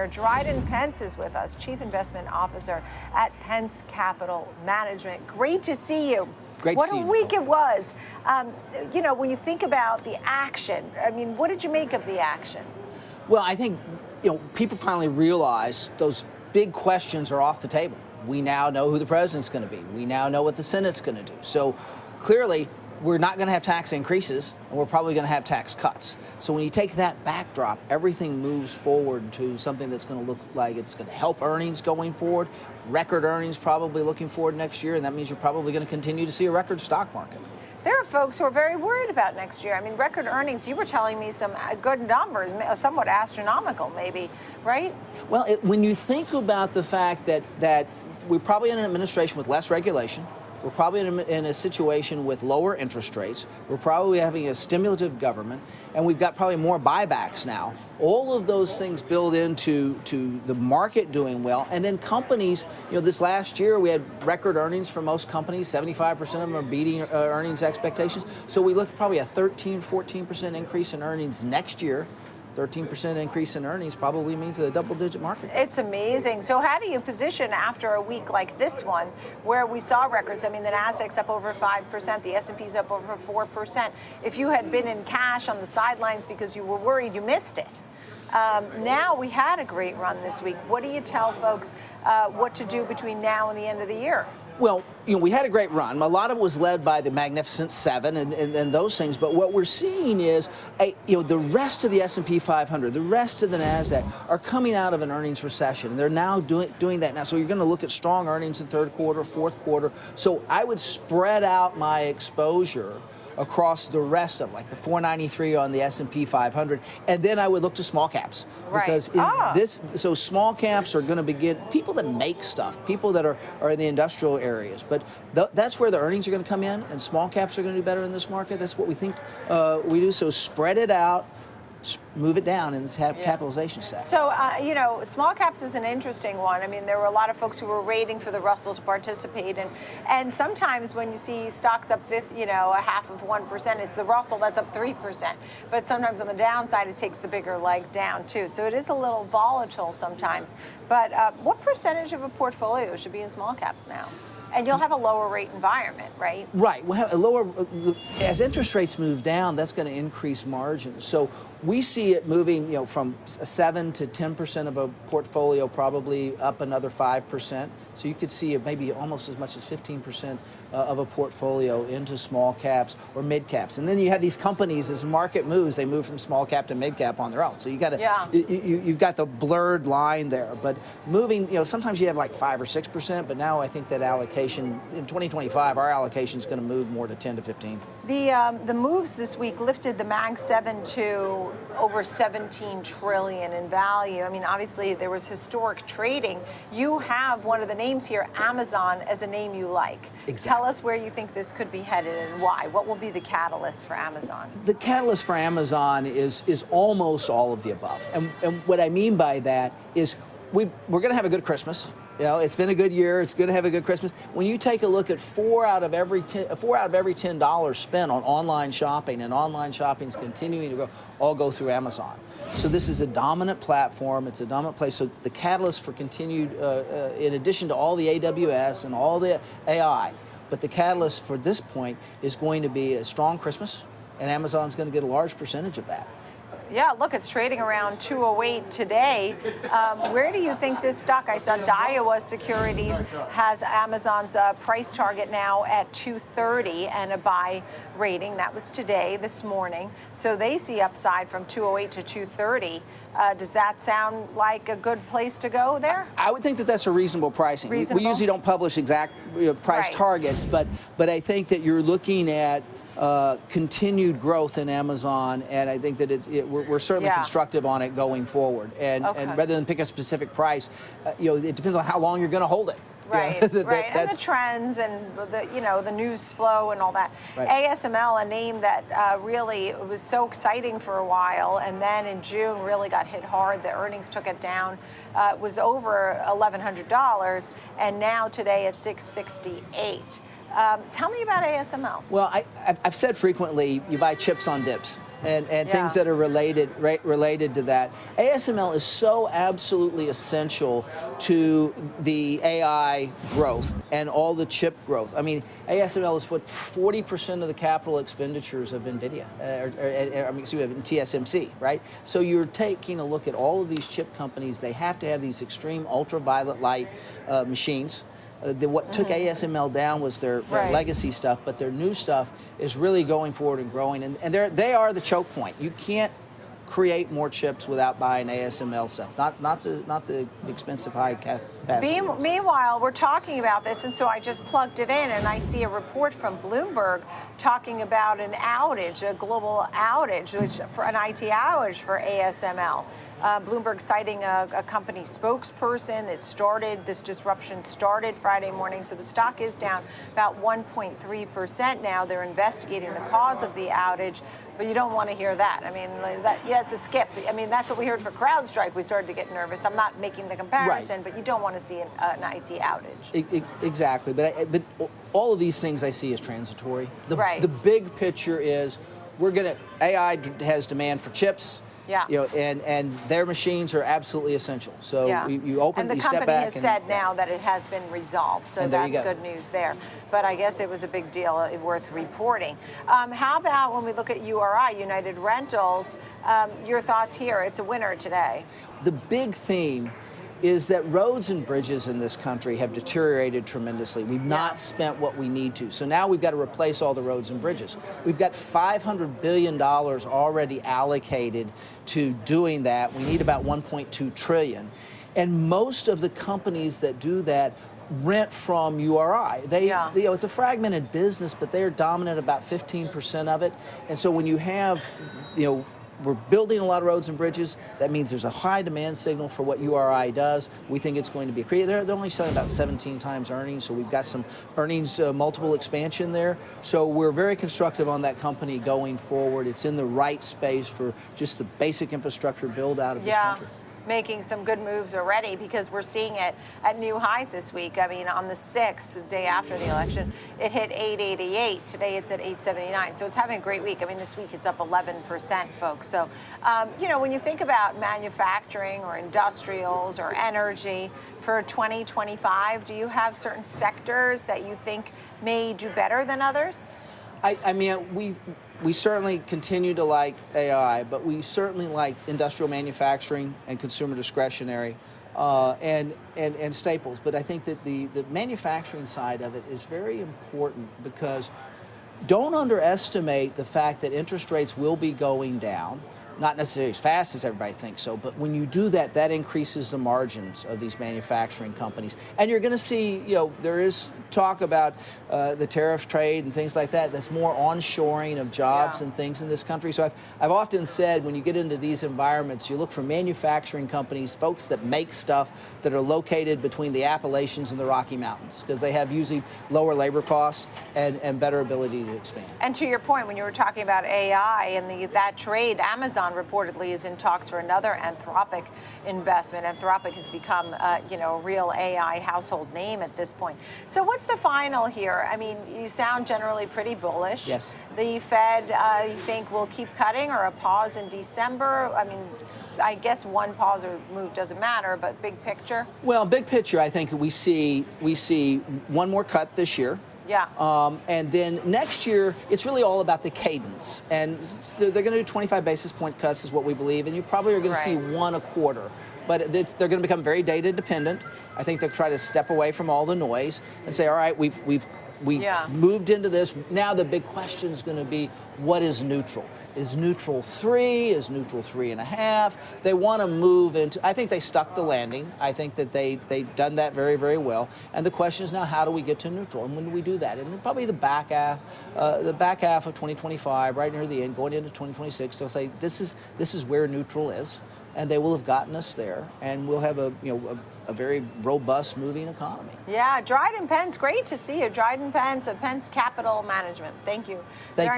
here. Dryden Pence is with us, Chief Investment Officer at Pence Capital Management. Great to see you. Great to see you. What a week it was. You know, when you think about the action, I mean, what did you make of the action? Well, I think, people finally realize those big questions are off the table. We now know who the president's going to be. We now know what the Senate's going to do. So clearly, we're not going to have tax increases, and we're probably going to have tax cuts. So when you take that backdrop, everything moves forward to something that's going to look like it's going to help earnings going forward, record earnings probably looking forward next year, and that means you're probably going to continue to see a record stock market. There are folks who are very worried about next year. I mean, record earnings, you were telling me some good numbers, somewhat astronomical maybe, right? Well, when you think about the fact that we're probably in an administration with less regulation, we're probably in a situation with lower interest rates. We're probably having a stimulative government, and we've got probably more buybacks now. All of those things build into the market doing well. And then companies, this last year we had record earnings for most companies. 75% of them are beating earnings expectations. So we look at probably a 13-14% increase in earnings next year. 13% increase in earnings probably means a double-digit market. It's amazing. So how do you position after a week like this one where we saw records? I mean, the Nasdaq's up over 5%, the S&P's up over 4%. If you had been in cash on the sidelines because you were worried, you missed it. Now we had a great run this week. What do you tell folks what to do between now and the end of the year? Well, we had a great run. A lot of it was led by the Magnificent Seven and those things. But what we're seeing is, the rest of the S&P 500, the rest of the Nasdaq are coming out of an earnings recession. And they're now doing that now. So you're going to look at strong earnings in third quarter, fourth quarter. So I would spread out my exposure across the rest of, like the 493 on the S&P 500, and then I would look to small caps, because so small caps are going to begin, people that make stuff, people that are in the industrial areas, but that's where the earnings are going to come in, and small caps are going to do better in this market. That's what we think we do. So spread it out, move it down in the capitalization stack. So, small caps is an interesting one. I mean, there were a lot of folks who were waiting for the Russell to participate, and sometimes when you see stocks up, a 0.5%, it's the Russell that's up 3%. But sometimes on the downside, it takes the bigger leg down too. So it is a little volatile sometimes. But what percentage of a portfolio should be in small caps now? And you'll have a lower rate environment, right? Right. We'll have a lower, as interest rates move down, that's going to increase margins. So we see it moving, from 7 to 10% of a portfolio, probably up another 5%. So you could see it maybe almost as much as 15% of a portfolio into small caps or mid caps. And then you have these companies, as market moves, they move from small cap to mid cap on their own. So you got to, you've got the blurred line there. But moving, sometimes you have like 5 or 6%, but now I think that allocation in 2025, our allocation is going to move more to 10 to 15. The moves this week lifted the Mag 7 to over 17 trillion in value. I mean, obviously there was historic trading. You have one of the names here, Amazon, as a name you like. Exactly. Tell us where you think this could be headed and why. What will be the catalyst for Amazon? The catalyst for Amazon is almost all of the above. And what I mean by that is we're going to have a good Christmas. It's been a good year. It's going to have a good Christmas. When you take a look at $4 out of every $10 spent on online shopping, and online shopping is continuing to all go through Amazon. So this is a dominant platform. It's a dominant place. So the catalyst for continued, in addition to all the AWS and all the AI, but the catalyst for this point is going to be a strong Christmas, and Amazon's going to get a large percentage of that. Yeah, look, it's trading around 208 today. Where do you think this stock? I saw Daiwa Securities has Amazon's price target now at 230 and a buy rating. That was this morning. So they see upside from 208 to 230. Does that sound like a good place to go there? I would think that that's a reasonable pricing. We usually don't publish exact price targets, but I think that you're looking at continued growth in Amazon, and I think that we're certainly constructive on it going forward. And rather than pick a specific price, it depends on how long you're going to hold it. Right, and the trends and the news flow and all that. Right. ASML, a name that really was so exciting for a while, and then in June really got hit hard. The earnings took it down. It was over $1,100, and now today it's $668. Tell me about ASML. Well, I've said frequently, you buy chips on dips. and things that are related to that. ASML is so absolutely essential to the AI growth and all the chip growth. I mean, ASML is what 40% of the capital expenditures of NVIDIA, TSMC, right? So you're taking a look at all of these chip companies. They have to have these extreme ultraviolet light machines. What took ASML down was their legacy stuff, but their new stuff is really going forward and growing, and they are the choke point. You can't create more chips without buying ASML stuff, not the expensive high capacity. Meanwhile, we're talking about this, and so I just plugged it in, and I see a report from Bloomberg talking about an outage, a global outage, for an IT outage for ASML. Bloomberg citing a company spokesperson this disruption started Friday morning, so the stock is down about 1.3% now. They're investigating the cause of the outage, but you don't want to hear that. I mean, it's a skip. I mean, that's what we heard for CrowdStrike. We started to get nervous. I'm not making the comparison, but you don't want to see an IT outage. Exactly, but all of these things I see as transitory. The big picture is AI has demand for chips. Yeah. And their machines are absolutely essential. So you step back. And the company has said now that it has been resolved. So that's good news there. But I guess it was a big deal, worth reporting. How about when we look at URI, United Rentals? Your thoughts here? It's a winner today. The big theme is that roads and bridges in this country have deteriorated tremendously. We've not spent what we need to. So now we've got to replace all the roads and bridges. We've got $500 billion already allocated to doing that. We need about $1.2 trillion. And most of the companies that do that rent from URI. It's a fragmented business, but they're dominant about 15% of it. And so when you have, we're building a lot of roads and bridges. That means there's a high demand signal for what URI does. We think it's going to be accretive. They're only selling about 17 times earnings, so we've got some earnings multiple expansion there. So we're very constructive on that company going forward. It's in the right space for just the basic infrastructure build out of this country. Making some good moves already, because we're seeing it at new highs this week. I mean, on the 6th, the day after the election, it hit 888. Today it's at 879. So it's having a great week. I mean, this week it's up 11%, folks. So, when you think about manufacturing or industrials or energy for 2025, do you have certain sectors that you think may do better than others? I mean, we certainly continue to like AI, but we certainly like industrial manufacturing and consumer discretionary and staples. But I think that the manufacturing side of it is very important, because don't underestimate the fact that interest rates will be going down. Not necessarily as fast as everybody thinks so, but when you do that, that increases the margins of these manufacturing companies. And you're going to see, there is talk about the tariff trade and things like that. That's more onshoring of jobs and things in this country. So I've often said, when you get into these environments, you look for manufacturing companies, folks that make stuff that are located between the Appalachians and the Rocky Mountains, because they have usually lower labor costs and better ability to expand. And to your point, when you were talking about AI and that trade, Amazon reportedly is in talks for another Anthropic investment. Anthropic has become, a real AI household name at this point. So what's the final here? I mean, you sound generally pretty bullish. Yes. The Fed, you think, will keep cutting, or a pause in December? I mean, I guess one pause or move doesn't matter, but big picture? Well, big picture, I think we see one more cut this year. Yeah. And then next year, it's really all about the cadence. And so they're going to do 25 basis point cuts is what we believe. And you probably are going to see one a quarter. But they're going to become very data dependent. I think they'll try to step away from all the noise and say, all right, we moved into this. Now the big question is going to be, what is neutral? Is neutral 3? Is neutral 3.5? They want to move into, I think they stuck the landing. I think that they've done that very, very well. And the question is now, how do we get to neutral? And when do we do that? And probably the back half of 2025, right near the end, going into 2026, they'll say, this is where neutral is. And they will have gotten us there. And we'll have a very robust moving economy. Yeah, Dryden Pence, great to see you. Dryden Pence of Pence Capital Management. Thank you. Thank you.